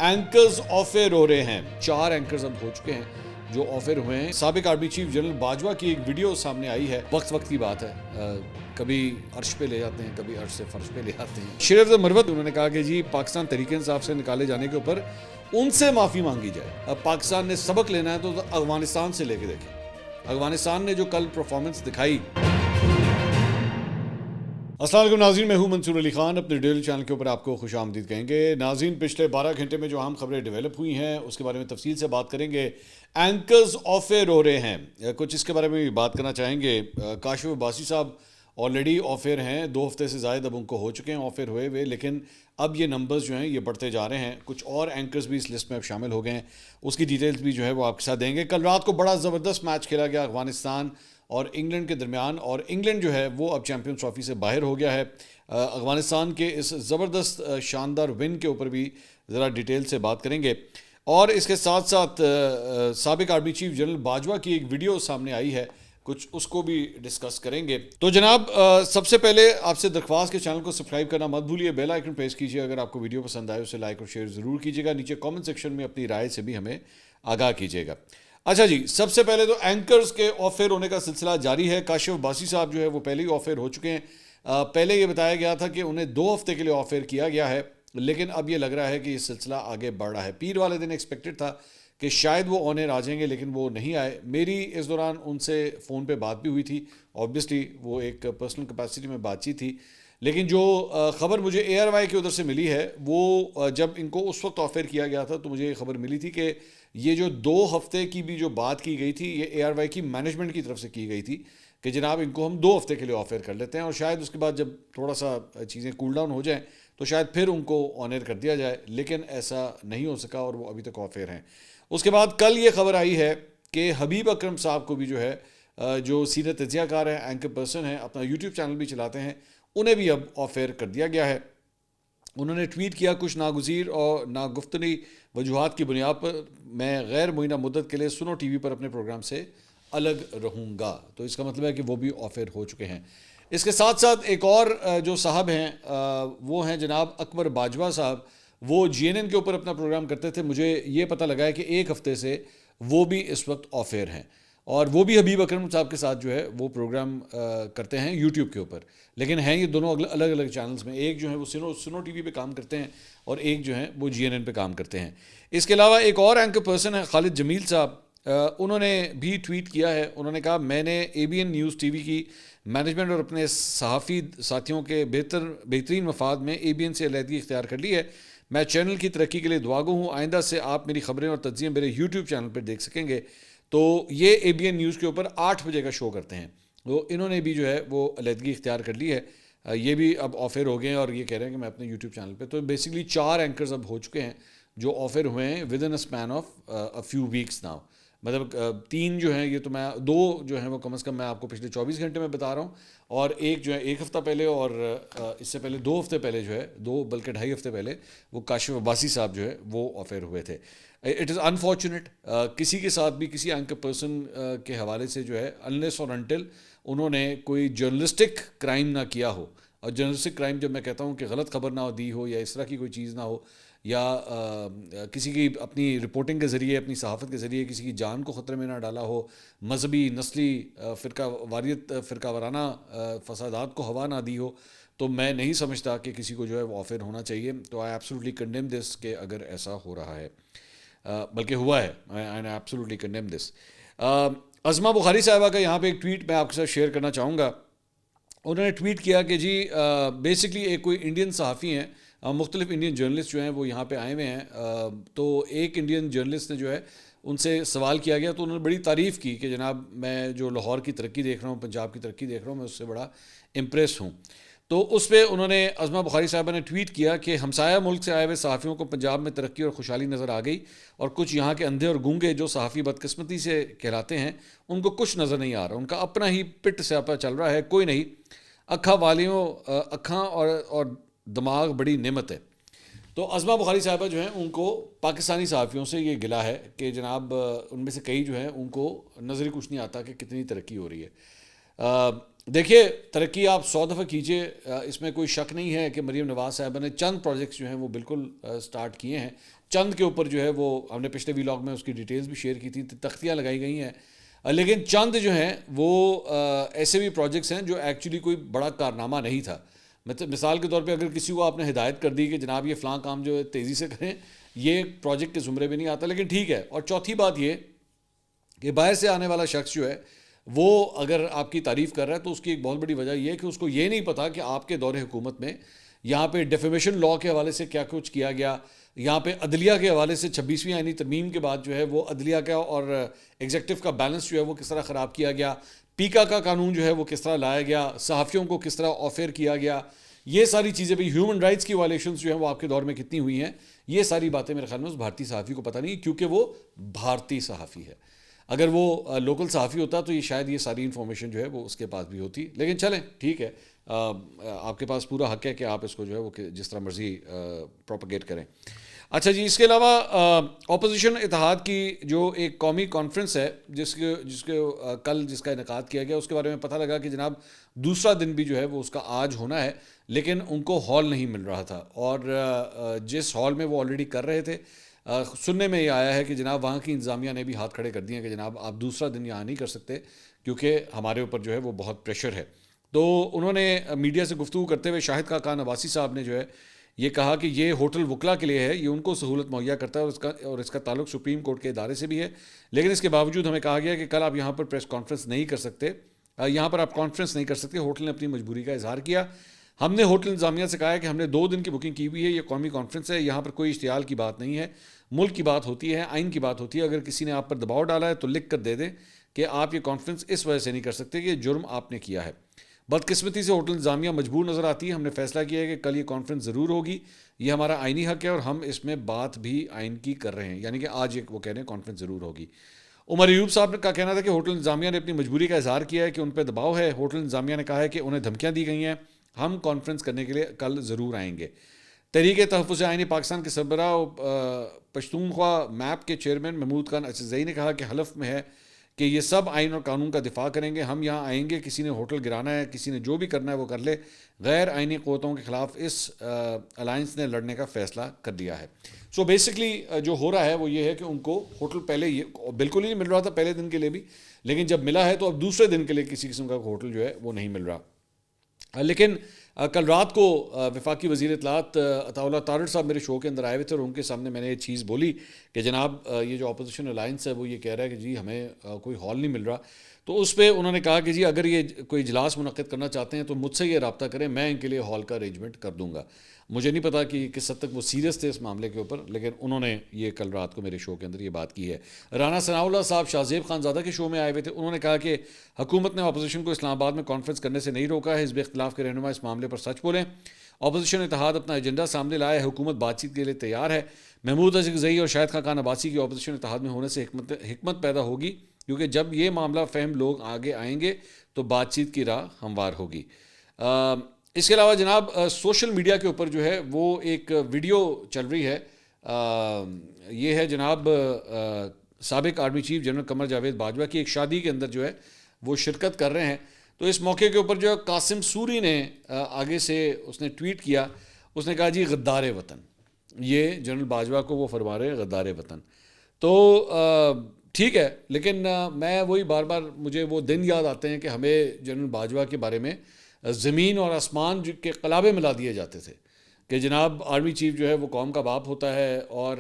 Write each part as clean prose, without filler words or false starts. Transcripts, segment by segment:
Anchors of year ہو رہے ہیں. 4 anchors اب ہو چکے ہیں جو آف ایئر ہوئے ہیں. سابق آرمی چیف جنرل باجوہ کی ایک ویڈیو سامنے آئی ہے. وقت کی بات ہے, کبھی عرش پہ لے جاتے ہیں, کبھی عرش سے فرش پہ لے جاتے ہیں. شریف مروت انہوں نے کہا کہ جی پاکستان تحریک انصاف سے نکالے جانے کے اوپر ان سے معافی مانگی جائے. اب پاکستان نے سبق لینا ہے تو افغانستان سے لے کے دیکھیں. افغانستان نے جو کل پرفارمنس دکھائی. السلام علیکم ناظرین, میں ہوں منصور علی خان. اپنے ڈیلی چینل کے اوپر آپ کو خوش آمدید کہیں گے. ناظرین, پچھلے 12 گھنٹے میں جو اہم خبریں ڈیولپ ہوئی ہیں اس کے بارے میں تفصیل سے بات کریں گے. اینکرز آف ایئر ہو رہے ہیں, کچھ اس کے بارے میں بھی بات کرنا چاہیں گے. کاشف عباسی صاحب آلریڈی آف ایئر ہیں, 2 ہفتے سے زائد اب ان کو ہو چکے ہیں آف ایئر ہوئے ہوئے, لیکن اب یہ نمبرز جو ہیں یہ بڑھتے جا رہے ہیں. کچھ اور اینکرز بھی اس لسٹ میں اب شامل ہو گئے ہیں, اس کی ڈیٹیلز بھی جو ہے وہ آپ کے ساتھ دیں گے. کل رات کو بڑا زبردست میچ کھیلا گیا افغانستان اور انگلینڈ کے درمیان, اور انگلینڈ جو ہے وہ اب چیمپئنز ٹرافی سے باہر ہو گیا ہے. افغانستان کے اس زبردست شاندار ون کے اوپر بھی ذرا ڈیٹیل سے بات کریں گے. اور اس کے ساتھ ساتھ سابق آرمی چیف جنرل باجوہ کی ایک ویڈیو سامنے آئی ہے, کچھ اس کو بھی ڈسکس کریں گے. تو جناب, سب سے پہلے آپ سے درخواست کے چینل کو سبسکرائب کرنا مت بھولیے, بیل آئیکن پریس کیجیے. اگر آپ کو ویڈیو پسند آئے اسے لائک اور شیئر ضرور کیجیے گا. نیچے کامنٹ سیکشن میں اپنی رائے سے بھی ہمیں آگاہ کیجیے گا. اچھا جی, سب سے پہلے تو اینکرز کے آف ایئر ہونے کا سلسلہ جاری ہے. کاشف عباسی صاحب جو ہے وہ پہلے ہی آف ایئر ہو چکے ہیں. پہلے یہ بتایا گیا تھا کہ انہیں 2 ہفتے کے لیے آف ایئر کیا گیا ہے, لیکن اب یہ لگ رہا ہے کہ یہ سلسلہ آگے بڑھ رہا ہے. پیر والے دن ایکسپیکٹڈ تھا کہ شاید وہ آن ایئر آ جائیں گے, لیکن وہ نہیں آئے. میری اس دوران ان سے فون پہ بات بھی ہوئی تھی, آبویسلی وہ ایک پرسنل کیپیسٹی میں بات چیت تھی. لیکن جو خبر مجھے اے آر وائی کی ادھر سے ملی ہے وہ جب ان کو اس وقت آف ایئر کیا گیا تھا تو مجھے یہ خبر ملی تھی کہ یہ جو 2 ہفتے کی بھی جو بات کی گئی تھی یہ اے آر وائی کی مینجمنٹ کی طرف سے کی گئی تھی کہ جناب ان کو ہم 2 ہفتے کے لیے آف ایئر کر لیتے ہیں, اور شاید اس کے بعد جب تھوڑا سا چیزیں کول ڈاؤن ہو جائیں تو شاید پھر ان کو آن ایئر کر دیا جائے, لیکن ایسا نہیں ہو سکا اور وہ ابھی تک آف ایئر ہیں. اس کے بعد کل یہ خبر آئی ہے کہ حبیب اکرم صاحب کو بھی جو ہے, جو سینئر تجزیہ کار ہیں, اینکر پرسن ہیں, اپنا یوٹیوب چینل بھی چلاتے ہیں, انہیں بھی اب آف ایئر کر دیا گیا ہے. انہوں نے ٹویٹ کیا, کچھ ناگزیر اور ناگفتنی وجوہات کی بنیاد پر میں غیر معینہ مدت کے لیے سنو ٹی وی پر اپنے پروگرام سے الگ رہوں گا. تو اس کا مطلب ہے کہ وہ بھی آف ایئر ہو چکے ہیں. اس کے ساتھ ساتھ ایک اور جو صاحب ہیں وہ ہیں جناب اکبر باجوہ صاحب. وہ جی این این کے اوپر اپنا پروگرام کرتے تھے. مجھے یہ پتہ لگا ہے کہ 1 ہفتے سے وہ بھی اس وقت آف ایئر ہیں, اور وہ بھی حبیب اکرم صاحب کے ساتھ جو ہے وہ پروگرام کرتے ہیں یوٹیوب کے اوپر, لیکن ہیں یہ دونوں الگ الگ چینلز میں. ایک جو ہے وہ سنو ٹی وی پہ کام کرتے ہیں اور ایک جو ہے وہ جی این این پہ کام کرتے ہیں. اس کے علاوہ ایک اور اینکر پرسن ہے خالد جمیل صاحب, انہوں نے بھی ٹویٹ کیا ہے. انہوں نے کہا, میں نے A B N news T V کی مینجمنٹ اور اپنے صحافی ساتھیوں کے بہترین مفاد میں اے بی این سے علیحدگی اختیار کر لی ہے. میں چینل کی ترقی کے لیے دعاگو ہوں. آئندہ سے آپ میری خبریں اور تجزیے میرے یوٹیوب چینل پر دیکھ سکیں گے. تو یہ اے بی این نیوز کے اوپر 8 بجے کا شو کرتے ہیں, تو انہوں نے بھی جو ہے وہ علیحدگی اختیار کر لی ہے. یہ بھی اب آف ایئر ہو گئے ہیں اور یہ کہہ رہے ہیں کہ میں اپنے یوٹیوب چینل پہ. تو بیسیکلی 4 اینکرز اب ہو چکے ہیں جو آف ایئر ہوئے ہیں with in a span of a few weeks now. مطلب 3 جو ہیں یہ تو میں 2 جو ہیں وہ کم از کم میں آپ کو پچھلے 24 گھنٹے میں بتا رہا ہوں, اور ایک جو ہے 1 ہفتہ پہلے, اور اس سے پہلے 2 ہفتے پہلے جو ہے 2 بلکہ 2.5 ہفتے پہلے وہ کاشف عباسی صاحب جو ہے وہ آف ایئر ہوئے تھے. اٹ از انفارچونیٹ, کسی کے ساتھ بھی کسی اینکر پرسن کے حوالے سے جو ہے انلیس اور انٹل انہوں نے کوئی جرنلسٹک کرائم نہ کیا ہو. اور جرنلسٹک کرائم جب میں کہتا ہوں کہ غلط خبر نہ دی ہو یا اس طرح کی کوئی چیز نہ ہو, یا کسی کی اپنی رپورٹنگ کے ذریعے, اپنی صحافت کے ذریعے کسی کی جان کو خطرے میں نہ ڈالا ہو, مذہبی نسلی فرقہ واریت فرقہ وارانہ فسادات کو ہوا نہ دی ہو, تو میں نہیں سمجھتا کہ کسی کو جو ہے وہ آف ایئر ہونا چاہیے. تو آئی ایبسلیوٹلی کنڈیم دس کہ اگر ایسا ہو رہا ہے, بلکہ ہوا ہے, آئی ایبسلیوٹلی کنڈیم دس. عظمہ بخاری صاحبہ کا یہاں پہ ایک ٹویٹ میں آپ کے ساتھ شیئر کرنا چاہوں گا. انہوں نے ٹویٹ کیا کہ جی بیسکلی ایک کوئی انڈین صحافی ہیں, مختلف انڈین جرنلسٹ جو ہیں وہ یہاں پہ آئے ہوئے ہیں. تو ایک انڈین جرنلسٹ نے جو ہے ان سے سوال کیا گیا, تو انہوں نے بڑی تعریف کی کہ جناب میں جو لاہور کی ترقی دیکھ رہا ہوں, پنجاب کی ترقی دیکھ رہا ہوں, میں اس سے بڑا امپریس ہوں. تو اس پہ انہوں نے, عظمہ بخاری صاحبہ نے ٹویٹ کیا کہ ہمسایہ ملک سے آئے ہوئے صحافیوں کو پنجاب میں ترقی اور خوشحالی نظر آ گئی, اور کچھ یہاں کے اندھے اور گونگے جو صحافی بدقسمتی سے کہلاتے ہیں ان کو کچھ نظر نہیں آ رہا, ان کا اپنا ہی پٹ سیاپا چل رہا ہے, کوئی نہیں. اکھاں والیوں, اکھاں اور دماغ بڑی نعمت ہے. تو عظمہ بخاری صاحبہ جو ہیں ان کو پاکستانی صحافیوں سے یہ گلہ ہے کہ جناب ان میں سے کئی جو ہیں ان کو نظر کچھ نہیں آتا کہ کتنی ترقی ہو رہی ہے. دیکھیے, ترقی آپ 100 دفعہ کیجئے, اس میں کوئی شک نہیں ہے کہ مریم نواز صاحبہ نے چند پروجیکٹس جو ہیں وہ بالکل سٹارٹ کیے ہیں, چند کے اوپر جو ہے وہ ہم نے پچھلے ویلاگ میں اس کی ڈیٹیلز بھی شیئر کی تھی, تختیاں لگائی گئی ہیں, لیکن چند جو ہیں وہ ایسے بھی پروجیکٹس ہیں جو ایکچولی کوئی بڑا کارنامہ نہیں تھا. مثال کے طور پہ اگر کسی کو آپ نے ہدایت کر دی کہ جناب یہ فلاں کام جو ہے تیزی سے کریں, یہ پروجیکٹ کے زمرے میں نہیں آتا, لیکن ٹھیک ہے. اور چوتھی بات یہ کہ باہر سے آنے والا شخص جو ہے وہ اگر آپ کی تعریف کر رہا ہے تو اس کی ایک بہت بڑی وجہ یہ ہے کہ اس کو یہ نہیں پتا کہ آپ کے دور حکومت میں یہاں پہ ڈیفیمیشن لاء کے حوالے سے کیا کچھ کیا گیا, یہاں پہ عدلیہ کے حوالے سے 26ویں آئینی ترمیم کے بعد جو ہے وہ عدلیہ کا اور ایگزیکٹو کا بیلنس جو ہے وہ کس طرح خراب کیا گیا, پیکا کا قانون جو ہے وہ کس طرح لایا گیا, صحافیوں کو کس طرح آفر کیا گیا, یہ ساری چیزیں بھی, ہیومن رائٹس کی وائلیشنز جو ہیں وہ آپ کے دور میں کتنی ہوئی ہیں, یہ ساری باتیں میرے خیال میں اس بھارتی صحافی کو پتہ نہیں, کیونکہ وہ بھارتی صحافی ہے. اگر وہ لوکل صحافی ہوتا تو یہ شاید یہ ساری انفارمیشن جو ہے وہ اس کے پاس بھی ہوتی. لیکن چلیں ٹھیک ہے, آپ کے پاس پورا حق ہے کہ آپ اس کو جو ہے وہ جس طرح مرضی پروپیگیٹ کریں. اچھا جی, اس کے علاوہ اپوزیشن اتحاد کی جو ایک قومی کانفرنس ہے جس کے کل جس کا انعقاد کیا گیا, اس کے بارے میں پتہ لگا کہ جناب دوسرا دن بھی جو ہے وہ اس کا آج ہونا ہے, لیکن ان کو ہال نہیں مل رہا تھا. اور جس ہال میں وہ آلریڈی کر رہے تھے, سننے میں یہ آیا ہے کہ جناب وہاں کی انتظامیہ نے بھی ہاتھ کھڑے کر دیے کہ جناب آپ دوسرا دن یہاں نہیں کر سکتے کیونکہ ہمارے اوپر جو ہے وہ بہت پریشر ہے. تو انہوں نے میڈیا سے گفتگو کرتے ہوئے شاہد خاقان عباسی صاحب نے جو ہے یہ کہا کہ یہ ہوٹل وکلا کے لیے ہے, یہ ان کو سہولت مہیا کرتا ہے اور اس کا تعلق سپریم کورٹ کے ادارے سے بھی ہے, لیکن اس کے باوجود ہمیں کہا گیا کہ کل آپ یہاں پر پریس کانفرنس نہیں کر سکتے, یہاں پر آپ کانفرنس نہیں کر سکتے. ہوٹل نے اپنی مجبوری کا اظہار کیا. ہم نے ہوٹل انتظامیہ سے کہا ہے کہ ہم نے 2 دن کی بکنگ کی ہوئی ہے, یہ قومی کانفرنس ہے, یہاں پر کوئی اشتعال کی بات نہیں ہے, ملک کی بات ہوتی ہے, آئین کی بات ہوتی ہے. اگر کسی نے آپ پر دباؤ ڈالا ہے تو لکھ کر دے دیں کہ آپ یہ کانفرنس اس وجہ سے نہیں کر سکتے کہ یہ جرم آپ نے کیا ہے. بدقسمتی سے ہوٹل انتظامیہ مجبور نظر آتی ہے. ہم نے فیصلہ کیا ہے کہ کل یہ کانفرنس ضرور ہوگی, یہ ہمارا آئینی حق ہے اور ہم اس میں بات بھی آئین کی کر رہے ہیں, یعنی کہ آج وہ کہہ رہے ہیں کانفرنس ضرور ہوگی. عمر ایوب صاحب کا کہنا تھا کہ ہوٹل انتظامیہ نے اپنی مجبوری کا اظہار کیا ہے کہ ان پہ دباؤ ہے. ہوٹل انتظامیہ نے کہا ہے کہ انہیں دھمکیاں دی گئی ہیں, ہم کانفرنس کرنے کے لیے کل ضرور آئیں گے. تحریک تحفظ آئینی پاکستان کے سربراہ پشتونخوا میپ کے چیئرمین محمود خان اچھزئی نے کہا کہ حلف میں ہے کہ یہ سب آئین اور قانون کا دفاع کریں گے. ہم یہاں آئیں گے, کسی نے ہوٹل گرانا ہے, کسی نے جو بھی کرنا ہے وہ کر لے, غیر آئینی قوتوں کے خلاف اس الائنس نے لڑنے کا فیصلہ کر دیا ہے. سو بیسکلی جو ہو رہا ہے وہ یہ ہے کہ ان کو ہوٹل پہلے یہ بالکل ہی نہیں مل رہا تھا پہلے دن کے لیے بھی, لیکن جب ملا ہے تو اب دوسرے دن کے لیے کسی قسم کا ہوٹل جو ہے وہ نہیں مل رہا. لیکن کل رات کو وفاقی وزیر اطلاعات عطا اللہ طارڑ صاحب میرے شو کے اندر آئے ہوئے تھے اور ان کے سامنے میں نے یہ چیز بولی کہ جناب یہ جو اپوزیشن الائنس ہے وہ یہ کہہ رہا ہے کہ جی ہمیں کوئی ہال نہیں مل رہا. تو اس پہ انہوں نے کہا کہ جی اگر یہ کوئی اجلاس منعقد کرنا چاہتے ہیں تو مجھ سے یہ رابطہ کریں, میں ان کے لیے ہال کا ارینجمنٹ کر دوں گا. مجھے نہیں پتا کہ کس حد تک وہ سیریس تھے اس معاملے کے اوپر, لیکن انہوں نے یہ کل رات کو میرے شو کے اندر یہ بات کی ہے. رانا ثناء اللہ صاحب شاہ زیب خان زادہ کے شو میں آئے ہوئے تھے, انہوں نے کہا کہ حکومت نے اپوزیشن کو اسلام آباد میں کانفرنس کرنے سے نہیں روکا ہے, حزب اختلاف کے رہنما اس معاملے پر سچ بولیں. اپوزیشن اتحاد اپنا ایجنڈا سامنے لایا ہے, حکومت بات چیت کے لیے تیار ہے. محمود اچھزئی اور شاہد خاقان عباسی کی اپوزیشن اتحاد میں ہونے سے حکمت پیدا ہوگی, کیونکہ جب یہ معاملہ فہم لوگ آگے آئیں گے تو بات چیت کی راہ ہموار ہوگی. اس کے علاوہ جناب سوشل میڈیا کے اوپر جو ہے وہ ایک ویڈیو چل رہی ہے, یہ ہے جناب سابق army chief general Qamar Javed Bajwa کی ایک شادی کے اندر جو ہے وہ شرکت کر رہے ہیں. تو اس موقع کے اوپر جو ہے قاسم سوری نے آگے سے اس نے ٹویٹ کیا, اس نے کہا جی غدار وطن, یہ جنرل باجوہ کو وہ فرما رہے ہیں غدار وطن. تو ٹھیک ہے, لیکن میں وہی بار بار مجھے وہ دن یاد آتے ہیں کہ ہمیں جنرل باجوہ کے بارے میں زمین اور آسمان کے قلابے ملا دیے جاتے تھے کہ جناب آرمی چیف جو ہے وہ قوم کا باپ ہوتا ہے, اور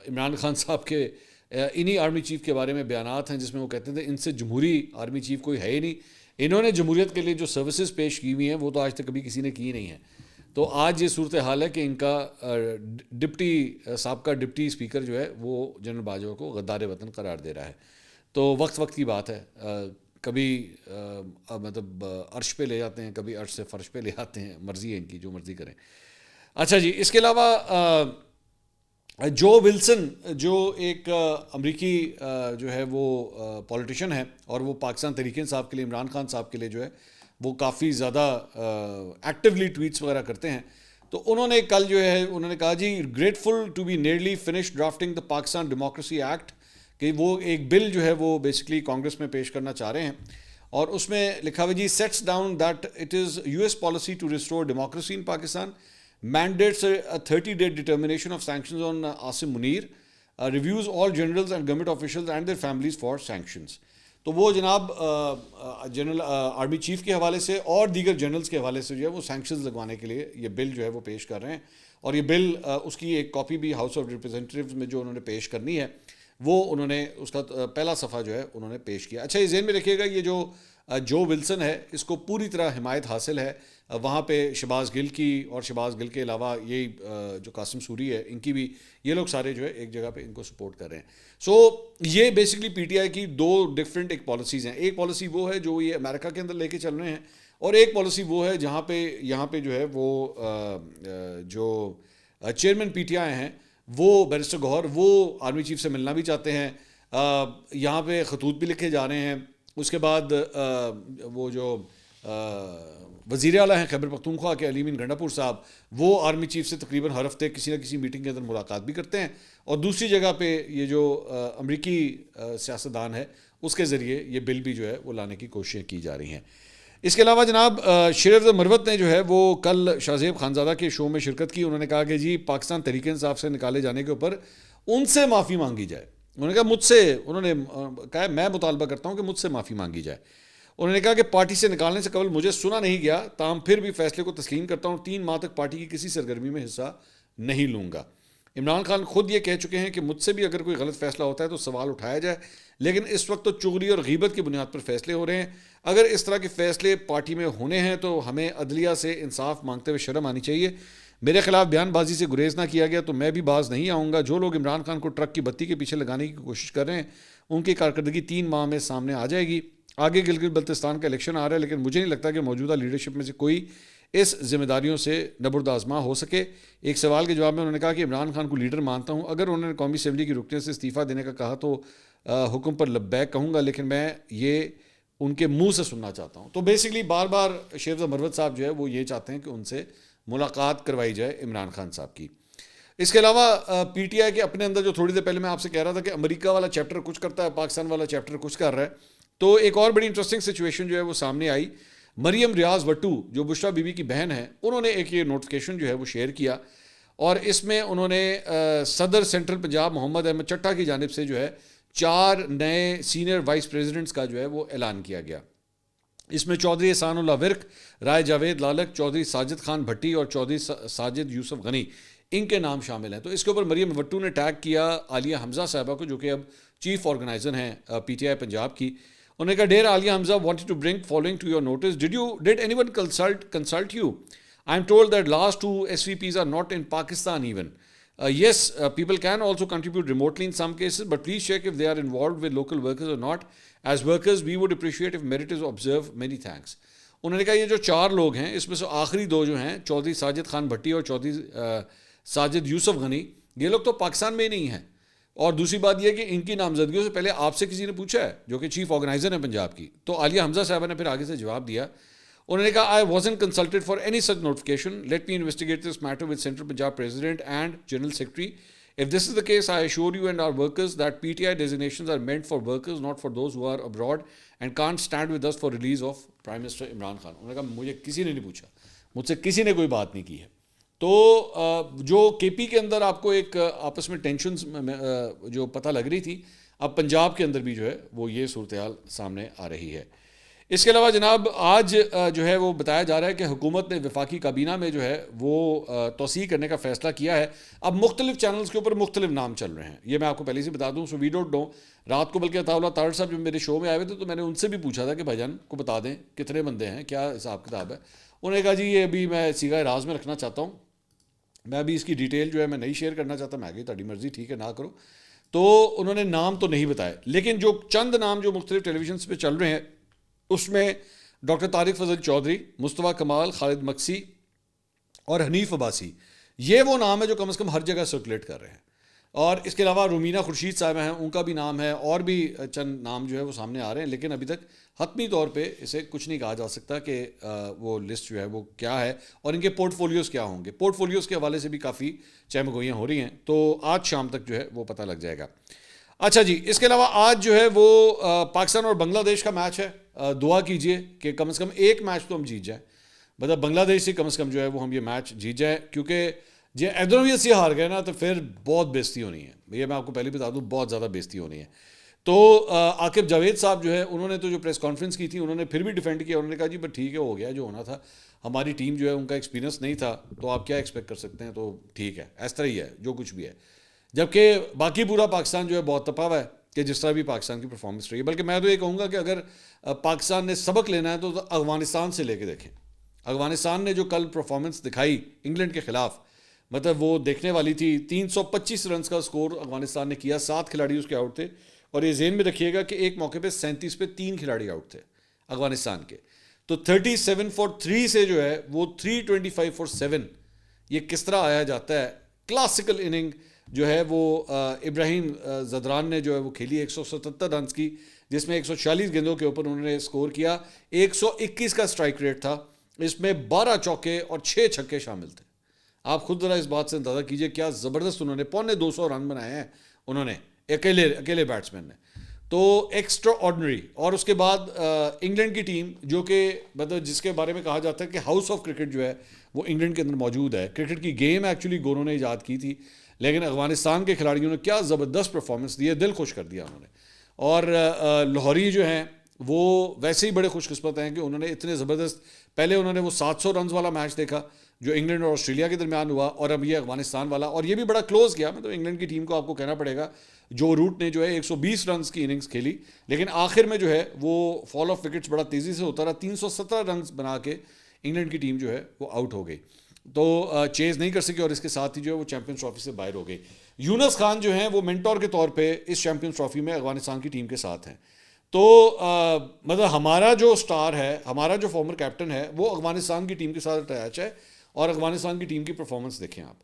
عمران خان صاحب کے انہی آرمی چیف کے بارے میں بیانات ہیں جس میں وہ کہتے تھے ان سے جمہوری آرمی چیف کوئی ہے ہی نہیں, انہوں نے جمہوریت کے لیے جو سروسز پیش کی ہوئی ہیں وہ تو آج تک کبھی کسی نے کی نہیں ہے. تو آج یہ صورتحال ہے کہ ان کا سابقہ ڈپٹی اسپیکر جو ہے وہ جنرل باجوہ کو غدار وطن قرار دے رہا ہے. تو وقت کی بات ہے, کبھی مطلب عرش پہ لے جاتے ہیں, کبھی عرش سے فرش پہ لے آتے ہیں, مرضی ہے ان کی, جو مرضی کریں. اچھا جی, اس کے علاوہ جو ولسن جو ایک امریکی جو ہے وہ پولیٹیشین ہے اور وہ پاکستان تحریک انصاف کے لیے عمران خان صاحب کے لیے جو ہے وہ کافی زیادہ ایکٹیولی ٹویٹس وغیرہ کرتے ہیں. تو انہوں نے کل جو ہے انہوں نے کہا جی grateful to be nearly finish drafting the Pakistan democracy act, کہ وہ ایک بل جو ہے وہ بیسکلی کانگریس میں پیش کرنا چاہ رہے ہیں, اور اس میں لکھا ہوا جی sets down that it is US policy to restore democracy in Pakistan, mandates a 30-day determination of sanctions on Asim Munir, reviews all generals and government officials and their families for sanctions. تو وہ جناب general army chief کے حوالے سے اور دیگر generals کے حوالے سے جو ہے وہ سینکشنز لگوانے کے لیے یہ بل جو ہے وہ پیش کر رہے ہیں. اور یہ بل اس کی ایک کاپی بھی ہاؤس آف ریپرزینٹیوز میں جو انہوں نے پیش کرنی ہے وہ انہوں نے اس کا پہلا صفحہ جو ہے انہوں نے پیش کیا. اچھا یہ ذہن میں رکھیے گا یہ جو ولسن ہے اس کو پوری طرح حمایت حاصل ہے وہاں پہ شہباز گل کی, اور شہباز گل کے علاوہ یہی جو قاسم سوری ہے ان کی بھی, یہ لوگ سارے جو ہے ایک جگہ پہ ان کو سپورٹ کر رہے ہیں. سو یہ بیسکلی پی ٹی آئی کی دو ڈفرینٹ ایک پالیسیز ہیں. ایک پالیسی وہ ہے جو یہ امریکہ کے اندر لے کے چل رہے ہیں, اور ایک پالیسی وہ ہے جہاں پہ یہاں پہ جو ہے وہ جو چیئرمین پی ٹی آئی ہیں وہ بیرسٹر گوہر وہ آرمی چیف سے ملنا بھی چاہتے ہیں. یہاں پہ خطوط بھی لکھے جا رہے ہیں. اس کے بعد وہ جو وزیر اعلیٰ ہیں خیبر پختونخوا کے علی مین گنڈا پور صاحب, وہ آرمی چیف سے تقریباً ہر ہفتے کسی نہ کسی میٹنگ کے اندر ملاقات بھی کرتے ہیں. اور دوسری جگہ پہ یہ جو امریکی سیاستدان ہے اس کے ذریعے یہ بل بھی جو ہے وہ لانے کی کوششیں کی جا رہی ہیں. اس کے علاوہ جناب شیر افضل مروت نے جو ہے وہ کل شاہ زیب خانزادہ کے شو میں شرکت کی. انہوں نے کہا کہ جی پاکستان تحریک انصاف سے نکالے جانے کے اوپر ان سے معافی مانگی جائے. انہوں نے کہا مجھ سے, انہوں نے کہا میں مطالبہ کرتا ہوں کہ مجھ سے معافی مانگی جائے. انہوں نے کہا کہ پارٹی سے نکالنے سے قبل مجھے سنا نہیں گیا, تاہم پھر بھی فیصلے کو تسلیم کرتا ہوں. 3 ماہ تک پارٹی کی کسی سرگرمی میں حصہ نہیں لوں گا. عمران خان خود یہ کہہ چکے ہیں کہ مجھ سے بھی اگر کوئی غلط فیصلہ ہوتا ہے تو سوال اٹھایا جائے, لیکن اس وقت تو چغلی اور غیبت کی بنیاد پر فیصلے ہو رہے ہیں. اگر اس طرح کے فیصلے پارٹی میں ہونے ہیں تو ہمیں عدلیہ سے انصاف مانگتے ہوئے شرم آنی چاہیے. میرے خلاف بیان بازی سے گریز نہ کیا گیا تو میں بھی باز نہیں آؤں گا. جو لوگ عمران خان کو ٹرک کی بتی کے پیچھے لگانے کی کوشش کر رہے ہیں ان کی کارکردگی 3 ماہ میں سامنے آ جائے گی. آگے گلگت بلتستان کا الیکشن آ رہا ہے, لیکن مجھے نہیں لگتا کہ موجودہ لیڈرشپ میں سے کوئی اس ذمہ داریوں سے نبردآزما ہو سکے. ایک سوال کے جواب میں انہوں نے کہا کہ عمران خان کو لیڈر مانتا ہوں. اگر انہوں نے قومی اسمبلی کی رکنیت سے استعفیٰ دینے کا کہا تو حکم پر لبیک کہوں گا, لیکن میں یہ ان کے منہ سے سننا چاہتا ہوں. تو بیسکلی بار بار شیر افضل مروت صاحب جو ہے وہ یہ چاہتے ہیں کہ ان سے ملاقات کروائی جائے عمران خان صاحب کی. اس کے علاوہ پی ٹی آئی کے اپنے اندر جو تھوڑی دیر پہلے میں آپ سے کہہ رہا تھا کہ امریکہ والا چیپٹر کچھ کرتا ہے, پاکستان والا چیپٹر کچھ کر رہا ہے, تو ایک اور بڑی انٹرسٹنگ سچویشن جو ہے وہ سامنے آئی. مریم ریاض وٹو جو بشرا بی بی کی بہن ہے, انہوں نے ایک یہ نوٹیفکیشن جو ہے وہ شیئر کیا, اور اس میں انہوں نے صدر سینٹرل پنجاب محمد احمد چٹھا کی جانب سے جو ہے 4 نئے سینئر وائس پریزیڈنٹس کا جو ہے وہ اعلان کیا گیا. اس میں چودھری احسان اللہ ورک, رائے جاوید لالک, چودھری ساجد خان بھٹی اور چودھری ساجد یوسف غنی, ان کے نام شامل ہیں. تو اس کے اوپر مریم وٹو نے ٹیگ کیا عالیہ حمزہ صاحبہ کو, جو کہ اب چیف آرگنائزر ہیں پی ٹی آئی پنجاب کی. انہوں نے کہا dear Aliya Hamza wanted to bring following to your notice. Did anyone consult you? I am told that last 2 SVPs are not in Pakistan even. Yes, people can also contribute remotely in some cases, but please check if they are involved with local workers or not. As workers, we would appreciate if merit is observed. Many thanks. انہوں نے کہا یہ جو 4 لوگ ہیں اس میں سے آخری 2 جو ہیں چودھری ساجد خان بھٹی اور چودھری ساجد یوسف غنی, یہ لوگ تو پاکستان میں ہی نہیں ہیں. اور دوسری بات یہ کہ ان کی نامزدگیوں سے پہلے آپ سے کسی نے پوچھا ہے جو کہ چیف آرگنائزر ہیں پنجاب کی. تو عالیہ حمزہ صاحبہ نے پھر آگے سے جواب دیا. انہوں نے کہا I wasn't consulted for any such notification. Let me investigate this matter with Central Punjab President and General Secretary. If this is the case, I assure you and our workers that PTI designations are meant for workers, not for those who are abroad and can't stand with us for release of Prime Minister Imran Khan. انہوں نے کہا مجھے کسی نے نہیں پوچھا, مجھ سے کسی نے کوئی بات نہیں کی ہے. تو جو کے پی کے اندر آپ کو ایک آپس میں ٹینشنز جو پتہ لگ رہی تھی, اب پنجاب کے اندر بھی جو ہے وہ یہ صورتحال سامنے آ رہی ہے. اس کے علاوہ جناب آج جو ہے وہ بتایا جا رہا ہے کہ حکومت نے وفاقی کابینہ میں جو ہے وہ توسیع کرنے کا فیصلہ کیا ہے. اب مختلف چینلز کے اوپر مختلف نام چل رہے ہیں, یہ میں آپ کو پہلے سے بتا دوں. سو وی ڈونٹ نو. رات کو بلکہ عطا اللہ طاہر صاحب جب میرے شو میں آئے ہوئے تھے تو میں نے ان سے بھی پوچھا تھا کہ بھائی جان کو بتا دیں کتنے بندے ہیں, کیا حساب کتاب ہے. انہوں نے کہا جی یہ ابھی میں صیغہ راز میں رکھنا چاہتا ہوں, میں ابھی اس کی ڈیٹیل جو ہے میں نہیں شیئر کرنا چاہتا. میں آگے تہاڈی مرضی, ٹھیک ہے نہ کرو. تو انہوں نے نام تو نہیں بتائے, لیکن جو چند نام جو مختلف ٹیلی ویژنس پہ چل رہے ہیں اس میں ڈاکٹر طارق فضل چودھری, مصطفیٰ کمال, خالد مکسی اور حنیف عباسی, یہ وہ نام ہے جو کم از کم ہر جگہ سرکولیٹ کر رہے ہیں. اور اس کے علاوہ رومینہ خورشید صاحبہ ہیں, ان کا بھی نام ہے, اور بھی چند نام جو ہے وہ سامنے آ رہے ہیں, لیکن ابھی تک حتمی طور پہ اسے کچھ نہیں کہا جا سکتا کہ وہ لسٹ جو ہے وہ کیا ہے اور ان کے پورٹ فولیوز کیا ہوں گے. پورٹ فولیوز کے حوالے سے بھی کافی چہمگوئیاں ہو رہی ہیں, تو آج شام تک جو ہے وہ پتہ لگ جائے گا. اچھا جی, اس کے علاوہ آج جو ہے وہ پاکستان اور بنگلہ دیش کا میچ ہے. دعا کیجئے کہ کم از کم ایک میچ تو ہم جیت جائیں. مطلب بنگلہ دیش سے کم از کم جو ہے وہ ہم یہ میچ جیت جائیں, کیونکہ جو ایدنوویت سے ہار گئے نا تو پھر بہت بےزتی ہونی ہے, یہ میں آپ کو پہلے بتا دوں, بہت زیادہ بےزتی ہونی ہے. تو عاقب جاوید صاحب جو ہے انہوں نے تو جو پریس کانفرنس کی تھی انہوں نے پھر بھی ڈیفینڈ کیا, انہوں نے کہا جی بس ٹھیک ہے, ہو گیا جو ہونا تھا, ہماری ٹیم جو ہے ان کا ایکسپیرینس نہیں تھا, تو آپ کیا ایکسپیکٹ کر سکتے ہیں, تو ٹھیک ہے اس طرح ہی ہے جو کچھ بھی ہے. جبکہ باقی پورا پاکستان جو ہے بہت تپا ہوا ہے کہ جس طرح بھی پاکستان کی پرفارمنس رہی ہے. بلکہ میں تو یہ کہوں گا کہ اگر پاکستان نے سبق لینا ہے تو افغانستان سے لے کے دیکھیں. افغانستان نے جو کل پرفارمنس دکھائی انگلینڈ کے خلاف, مطلب وہ دیکھنے والی تھی. 325 رنز کا سکور افغانستان نے کیا, 7 کھلاڑی اس کے آؤٹ تھے, اور یہ ذہن میں رکھیے گا کہ ایک موقع پہ 37 پہ 3 کھلاڑی آؤٹ تھے افغانستان کے. تو 37 فار 3 سے جو ہے وہ 325 فار 7 یہ کس طرح آیا جاتا ہے. کلاسیکل اننگ جو ہے وہ ابراہیم زدران نے جو ہے وہ کھیلی 177 رنز کی, جس میں 146 گیندوں کے اوپر انہوں نے سکور کیا. 121 کا سٹرائک ریٹ تھا, اس میں 12 چوکے اور 6 چھکے شامل تھے. آپ خود ذرا اس بات سے اندازہ کیجئے کیا زبردست انہوں نے 250 رن بنائے ہیں انہوں نے اکیلے بیٹسمین نے, تو ایکسٹرا آرڈنری. اور اس کے بعد انگلینڈ کی ٹیم جو کہ مطلب جس کے بارے میں کہا جاتا ہے کہ ہاؤس آف کرکٹ جو ہے وہ انگلینڈ کے اندر موجود ہے. کرکٹ کی گیم ایکچولی گوروں نے ایجاد کی تھی, لیکن افغانستان کے کھلاڑیوں نے کیا زبردست پرفارمنس دی ہے, دل خوش کر دیا انہوں نے. اور لاہوری جو ہیں وہ ویسے ہی بڑے خوش قسمت ہیں کہ انہوں نے اتنے زبردست, پہلے انہوں نے وہ 700 رنز والا میچ دیکھا جو انگلینڈ اور آسٹریلیا کے درمیان ہوا, اور اب یہ افغانستان والا, اور یہ بھی بڑا کلوز گیا. مطلب انگلینڈ کی ٹیم کو آپ کو کہنا پڑے گا جو روٹ نے جو ہے 120 رنز کی اننگز کھیلی, لیکن آخر میں جو ہے وہ فال آف وکٹس بڑا تیزی سے ہوتا رہا. 317 رنز بنا کے انگلینڈ کی ٹیم جو ہے وہ آؤٹ ہو گئی, تو چیز نہیں کر سکی, اور اس کے ساتھ ہی جو ہے وہ چیمپئنز ٹرافی سے باہر ہو گئی. یونس خان جو ہیں وہ منٹور کے طور پہ اس چیمپئنز ٹرافی میں افغانستان کی ٹیم کے ساتھ ہیں. تو مطلب ہمارا جو سٹار ہے, ہمارا جو فارمر کیپٹن ہے, وہ افغانستان کی ٹیم کے ساتھ اٹیچ ہے, اور افغانستان کی ٹیم کی پرفارمنس دیکھیں آپ.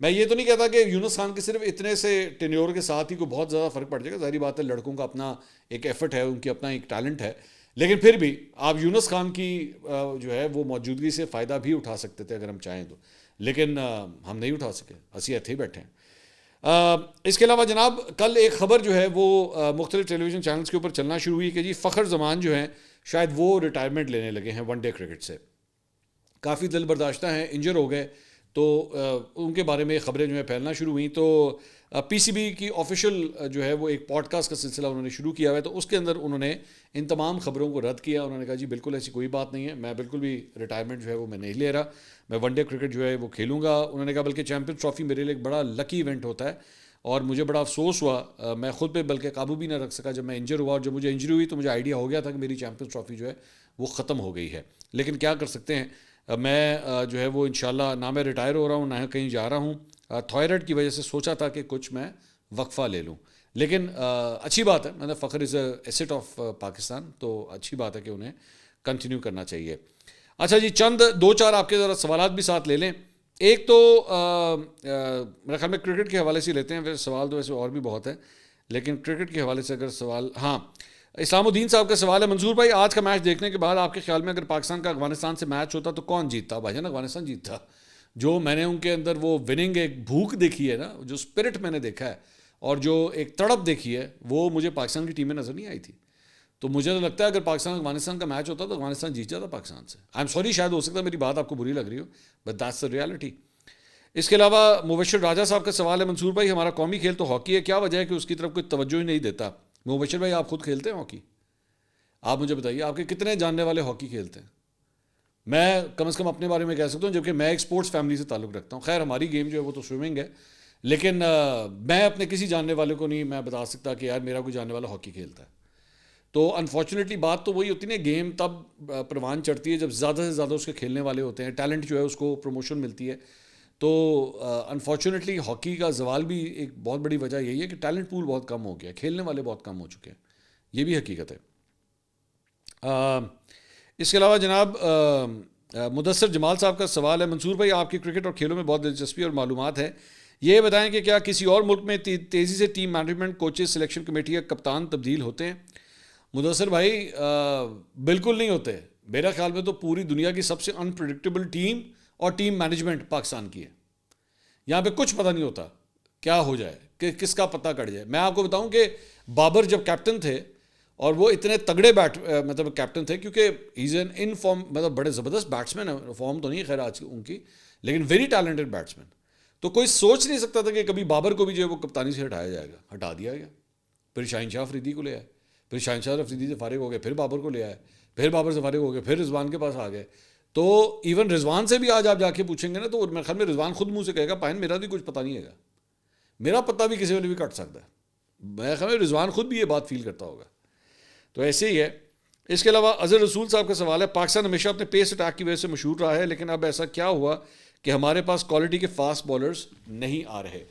میں یہ تو نہیں کہتا کہ یونس خان کے صرف اتنے سے ٹینیور کے ساتھ ہی کوئی بہت زیادہ فرق پڑ جائے گا, ظاہری بات ہے لڑکوں کا اپنا ایک ایفرٹ ہے, ان کی اپنا ایک ٹیلنٹ ہے, لیکن پھر بھی آپ یونس خان کی جو ہے وہ موجودگی سے فائدہ بھی اٹھا سکتے تھے اگر ہم چاہیں تو, لیکن ہم نہیں اٹھا سکے, اسی ایتھے ہی بیٹھے ہیں. اس کے علاوہ جناب کل ایک خبر جو ہے وہ مختلف ٹیلی ویژن چینلز کے اوپر چلنا شروع ہوئی کہ جی فخر زمان جو ہیں شاید وہ ریٹائرمنٹ لینے لگے ہیں ون ڈے کرکٹ سے. کافی دل برداشتہ ہیں, انجر ہو گئے, تو ان کے بارے میں خبریں جو ہیں پھیلنا شروع ہوئیں. تو پی سی بی کی آفیشیل جو ہے وہ ایک پوڈ کاسٹ کا سلسلہ انہوں نے شروع کیا ہوا ہے, تو اس کے اندر انہوں نے ان تمام خبروں کو رد کیا. انہوں نے کہا جی بالکل ایسی کوئی بات نہیں ہے, میں بالکل بھی ریٹائرمنٹ جو ہے وہ میں نہیں لے رہا, میں ون ڈے کرکٹ جو ہے وہ کھیلوں گا. انہوں نے کہا بلکہ چیمپئنز ٹرافی میرے لیے ایک بڑا لکی ایونٹ ہوتا ہے, اور مجھے بڑا افسوس ہوا, میں خود پہ بلکہ قابو بھی نہ رکھ سکا جب میں انجر ہوا, اور جب مجھے انجری ہوئی تو مجھے آئیڈیا ہو گیا تھا کہ میری چیمپئنز ٹرافی جو ہے وہ ختم ہو گئی ہے. لیکن کیا کر سکتے ہیں, میں جو ہے وہ انشاءاللہ نہ میں ریٹائر ہو رہا ہوں نہ کہیں جا رہا ہوں. تھائرائڈ کی وجہ سے سوچا تھا کہ کچھ میں وقفہ لے لوں, لیکن اچھی بات ہے, مطلب فخر از اے ایسٹ آف پاکستان, تو اچھی بات ہے کہ انہیں کنٹینیو کرنا چاہیے. اچھا جی, چند 2-4 آپ کے ذرا سوالات بھی ساتھ لے لیں. ایک تو میرے خیال میں کرکٹ کے حوالے سے لیتے ہیں, پھر سوال تو ویسے اور بھی بہت ہے, لیکن کرکٹ کے حوالے سے اگر سوال, ہاں اسلام الدین صاحب کا سوال ہے. منصور بھائی, آج کا میچ دیکھنے کے بعد آپ کے خیال میں اگر پاکستان کا افغانستان سے میچ ہوتا تو کون جیتتا؟ بھائی جان افغانستان جیتتا. جو میں نے ان کے اندر وہ وننگ ایک بھوک دیکھی ہے نا, جو اسپرٹ میں نے دیکھا ہے, اور جو ایک تڑپ دیکھی ہے, وہ مجھے پاکستان کی ٹیم میں نظر نہیں آئی تھی. تو مجھے تو لگتا ہے اگر پاکستان افغانستان کا میچ ہوتا تو افغانستان جیت جاتا پاکستان سے. آئی ایم سوری, شاید ہو سکتا ہے میری بات آپ کو بری لگ رہی ہو, بٹ دیٹس دا ریالٹی. اس کے علاوہ مبشر راجہ صاحب کا سوال ہے, منصور بھائی ہمارا قومی کھیل تو ہاکی ہے, کیا وجہ ہے کہ اس کی طرف کوئی توجہ ہی نہیں دیتا؟ مبشر بھائی آپ خود کھیلتے ہیں ہاکی؟ آپ مجھے بتائیے آپ کے کتنے جاننے والے ہاکی کھیلتے ہیں؟ میں کم از کم اپنے بارے میں کہہ سکتا ہوں, جبکہ میں ایک اسپورٹس فیملی سے تعلق رکھتا ہوں. خیر ہماری گیم جو ہے وہ تو سوئمنگ ہے, لیکن میں اپنے کسی جاننے والے کو نہیں میں بتا سکتا کہ یار میرا کوئی جاننے والا ہاکی کھیلتا ہے. تو انفارچونیٹلی بات تو وہی ہوتی ہے نا, گیم تب پروان چڑھتی ہے جب زیادہ سے زیادہ اس کے کھیلنے والے ہوتے ہیں, ٹیلنٹ جو ہے اس کو پروموشن ملتی ہے. تو انفارچونیٹلی ہاکی کا زوال بھی ایک بہت بڑی وجہ یہی ہے کہ ٹیلنٹ پول بہت کم ہو گیا, کھیلنے والے بہت کم ہو چکے ہیں, یہ بھی حقیقت ہے. اس کے علاوہ جناب مدثر جمال صاحب کا سوال ہے, منصور بھائی آپ کی کرکٹ اور کھیلوں میں بہت دلچسپی اور معلومات ہے, یہ بتائیں کہ کیا کسی اور ملک میں تیزی سے team management, coaches, selection committee یا کپتان تبدیل ہوتے ہیں؟ مدثر بھائی بالکل نہیں ہوتے. میرا خیال میں تو پوری دنیا کی سب سے انپریڈکٹیبل ٹیم اور ٹیم مینجمنٹ پاکستان کی ہے. یہاں پہ کچھ پتہ نہیں ہوتا کیا ہو جائے, کہ کس کا پتہ کٹ جائے. میں آپ کو بتاؤں کہ بابر جب کیپٹن تھے اور وہ اتنے تگڑے مطلب کیپٹن تھے کیونکہ ایز این ان فارم، مطلب بڑے زبردست بیٹسمین ہیں، فارم تو نہیں خیر آج ان کی، لیکن ویری ٹیلنٹڈ بیٹسمین. تو کوئی سوچ نہیں سکتا تھا کہ کبھی بابر کو بھی جو ہے وہ کپتانی سے ہٹایا جائے گا، ہٹا دیا گیا. پھر شاہین شاہ افریدی کو لے آئے، پھر شاہین شاہ افریدی سے فارغ ہو گئے، پھر بابر کو لے آئے، پھر بابر سے فارغ ہو گئے، پھر رضوان کے پاس آ گئے. تو ایون رضوان سے بھی آج آپ جا کے پوچھیں گے نا تو میرے خیال میں رضوان خود منہ سے کہے گا پائن میرا بھی کچھ پتہ نہیں ہے گا، میرا پتہ بھی کسی ویلے بھی کٹ سکتا ہے. میرے خیال میں رضوان خود بھی یہ بات فیل کرتا ہوگا. تو ایسے ہی ہے. اس کے علاوہ اظہر رسول صاحب کا سوال ہے، پاکستان ہمیشہ اپنے پیس اٹیک کی وجہ سے مشہور رہا ہے، لیکن اب ایسا کیا ہوا کہ ہمارے پاس کوالٹی کے فاسٹ بالرز نہیں آ رہے؟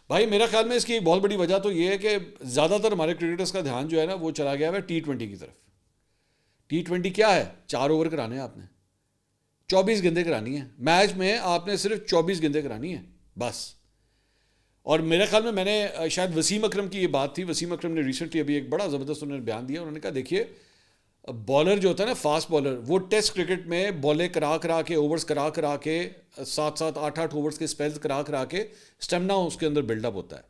بھائی میرا خیال میں اس کی ایک بہت بڑی وجہ تو یہ ہے کہ زیادہ تر ہمارے کرکٹرز کا دھیان جو ہے نا وہ چلا گیا ہے T20 کی طرف. T20 کیا ہے؟ 4 اوور کرانے ہیں آپ نے، 24 گیندیں کرانی ہیں میچ میں، آپ نے صرف 24 گیندیں کرانی ہیں بس. اور میرے خیال میں نے شاید وسیم اکرم کی یہ بات تھی، وسیم اکرم نے ریسنٹلی ابھی ایک بڑا زبردست انہوں نے بیان دیا، انہوں نے کہا دیکھیے بالر جو ہوتا ہے نا فاسٹ بالر، وہ ٹیسٹ کرکٹ میں بالیں کرا کے اوورز کرا کے 7 8 اوورز کے اسپیلز کرا کے اسٹیمنا اس کے اندر بلڈ اپ ہوتا ہے.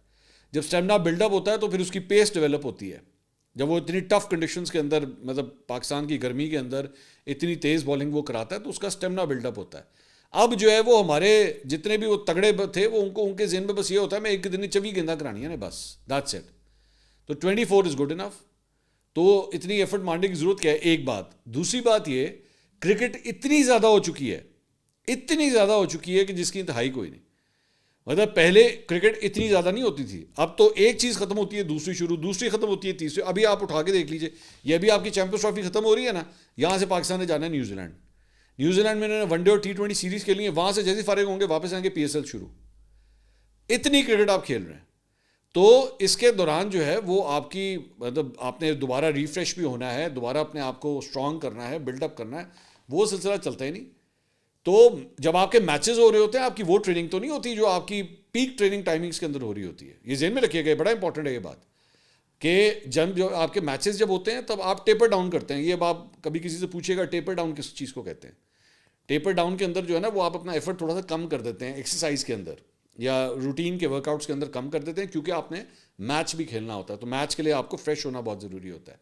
جب اسٹیمنا بلڈ اپ ہوتا ہے تو پھر اس کی پیس ڈیولپ ہوتی ہے. جب وہ اتنی ٹف کنڈیشنز کے اندر، مطلب پاکستان کی گرمی کے اندر اتنی تیز بالنگ وہ کراتا ہے تو اس کا اسٹیمنا بلڈ اپ ہوتا ہے. اب جو ہے وہ ہمارے جتنے بھی وہ تگڑے تھے وہ ان کے ذہن میں بس یہ ہوتا ہے میں ایک دن 24 گیندہ کرانی ہے نا بس، دیٹس اٹ. تو 24 از گڈ انف. تو اتنی ایفرٹ مارنے کی ضرورت کیا ہے؟ ایک بات. دوسری بات یہ کرکٹ اتنی زیادہ ہو چکی ہے کہ جس کی انتہائی کوئی نہیں. مطلب پہلے کرکٹ اتنی زیادہ نہیں ہوتی تھی، اب تو ایک چیز ختم ہوتی ہے دوسری شروع، دوسری ختم ہوتی ہے تیسری. ابھی آپ اٹھا کے دیکھ لیجئے، یہ ابھی آپ کی چیمپئنز ٹرافی ختم ہو رہی ہے نا، یہاں سے پاکستان نے جانا ہے نیوزی لینڈ میں انہوں نے ون ڈے اور T20 سیریز کے لیے، وہاں سے جیسے فارغ ہوں گے واپس آئیں گے PSL شروع. اتنی کرکٹ آپ کھیل رہے ہیں. تو اس کے دوران جو ہے وہ آپ کی مطلب آپ نے دوبارہ ریفریش بھی ہونا ہے، دوبارہ اپنے آپ کو اسٹرانگ کرنا ہے، بلڈ اپ کرنا ہے، وہ سلسلہ چلتا ہی نہیں. تو جب آپ کے میچز ہو رہے ہوتے ہیں آپ کی وہ ٹریننگ تو نہیں ہوتی جو آپ کی پیک ٹریننگ ٹائمنگز کے اندر ہو رہی ہوتی ہے. یہ ذہن میں رکھیے گا، بڑا امپورٹنٹ ہے یہ بات کہ جو آپ کے میچز جب ہوتے ہیں تب آپ ٹیپر ڈاؤن کرتے ہیں. یہ آپ کبھی کسی سے پوچھے گا ٹیپر ڈاؤن کس چیز کو کہتے ہیں. ٹیپر ڈاؤن کے اندر جو ہے نا وہ آپ اپنا ایفرٹ تھوڑا سا کم کر دیتے ہیں ایکسرسائز کے اندر یا روٹین کے ورک آؤٹس کے اندر کم کر دیتے ہیں، کیونکہ آپ نے میچ بھی کھیلنا ہوتا ہے. تو میچ کے لیے آپ کو فریش ہونا بہت ضروری ہوتا ہے.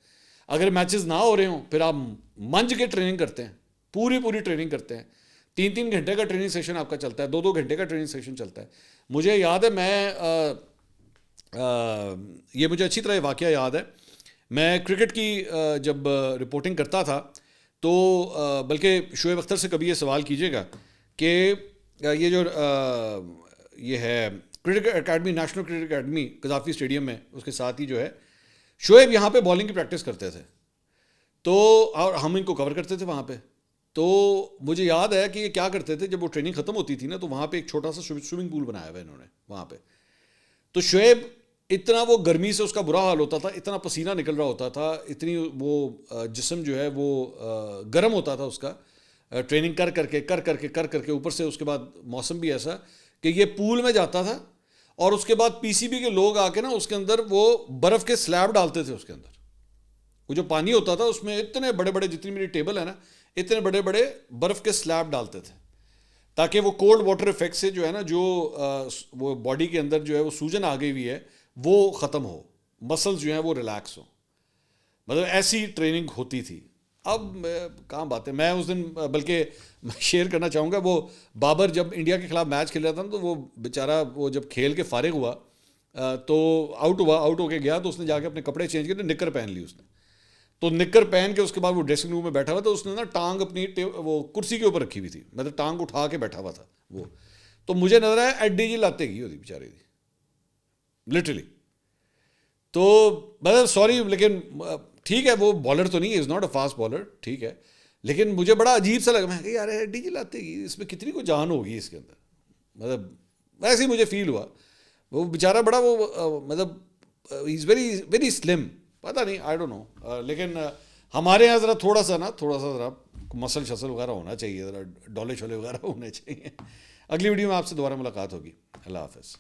اگر میچز نہ ہو رہے ہوں پھر آپ منج کے ٹریننگ کرتے ہیں، پوری ٹریننگ کرتے ہیں. 3 گھنٹے کا ٹریننگ سیشن آپ کا چلتا ہے، 2 گھنٹے کا ٹریننگ سیشن چلتا ہے. مجھے یاد ہے یہ مجھے اچھی طرح واقعہ یاد ہے. میں کرکٹ کی جب رپورٹنگ کرتا تھا تو بلکہ شعیب اختر سے کبھی یہ سوال کیجیے گا کہ یہ جو یہ ہے cricket academy, national cricket academy Gaddafi stadium میں، اس کے ساتھ ہی جو ہے شعیب یہاں پہ بالنگ کی پریکٹس کرتے تھے. تو اور ہم ان کو کور کرتے تھے وہاں پہ. تو مجھے یاد ہے کہ یہ کیا کرتے تھے جب وہ ٹریننگ ختم ہوتی تھی نا تو وہاں پہ ایک چھوٹا سا سوئمنگ پول بنایا ہوا انہوں نے وہاں پہ. تو شعیب اتنا وہ گرمی سے اس کا برا حال ہوتا تھا، اتنا پسینہ نکل رہا ہوتا تھا، اتنی وہ جسم جو ہے وہ گرم ہوتا تھا اس کا ٹریننگ کر کے اوپر سے اس کے بعد موسم بھی ایسا کہ یہ پول میں جاتا تھا اور اس کے بعد PCB کے لوگ آ کے نا اس کے اندر وہ برف کے سلیب ڈالتے تھے. اس کے اندر وہ جو پانی ہوتا تھا اس میں اتنے بڑے جتنی میری ٹیبل ہے نا اتنے بڑے برف کے سلیب ڈالتے تھے تاکہ وہ کولڈ واٹر افیکٹ سے جو ہے نا جو وہ باڈی کے اندر جو ہے وہ سوجن آ گئی ہوئی ہے وہ ختم ہو، مسلز جو ہیں وہ ریلیکس ہو. مطلب ایسی ٹریننگ ہوتی تھی. اب کہاں بات ہے. میں اس دن بلکہ شیئر کرنا چاہوں گا، وہ بابر جب انڈیا کے خلاف میچ کھیل رہا تھا نا تو وہ بیچارہ وہ جب کھیل کے فارغ ہوا تو آؤٹ ہو کے گیا تو اس نے جا کے اپنے کپڑے چینج کیے، نکر پہن لی اس نے. تو نکر پہن کے اس کے بعد وہ ڈریسنگ روم میں بیٹھا ہوا تھا، اس نے نا ٹانگ اپنی وہ کرسی کے اوپر رکھی ہوئی تھی، مطلب ٹانگ اٹھا کے بیٹھا ہوا تھا وہ. تو مجھے نظر آیا ایڈی جی لاتے گی ہوتی بیچارے دی لٹرلی. تو مطلب سوری لیکن ٹھیک ہے وہ بالر تو نہیں ہے، is not a fast bowler, ٹھیک ہے، لیکن مجھے بڑا عجیب سا لگا. میں کہ یار ایڈی جی لاتے گی، اس میں کتنی کو جان ہوگی اس کے اندر. مطلب ویسے ہی مجھے فیل ہوا. وہ بیچارہ بڑا وہ مطلب از ویری سلم، پتہ نہیں آئی ڈونٹ نو. لیکن ہمارے یہاں ذرا تھوڑا سا ذرا مسل شسل وغیرہ ہونا چاہیے، ذرا ڈولے چھولے وغیرہ ہونے چاہیے. اگلی ویڈیو میں آپ سے دوبارہ ملاقات ہوگی. اللہ حافظ.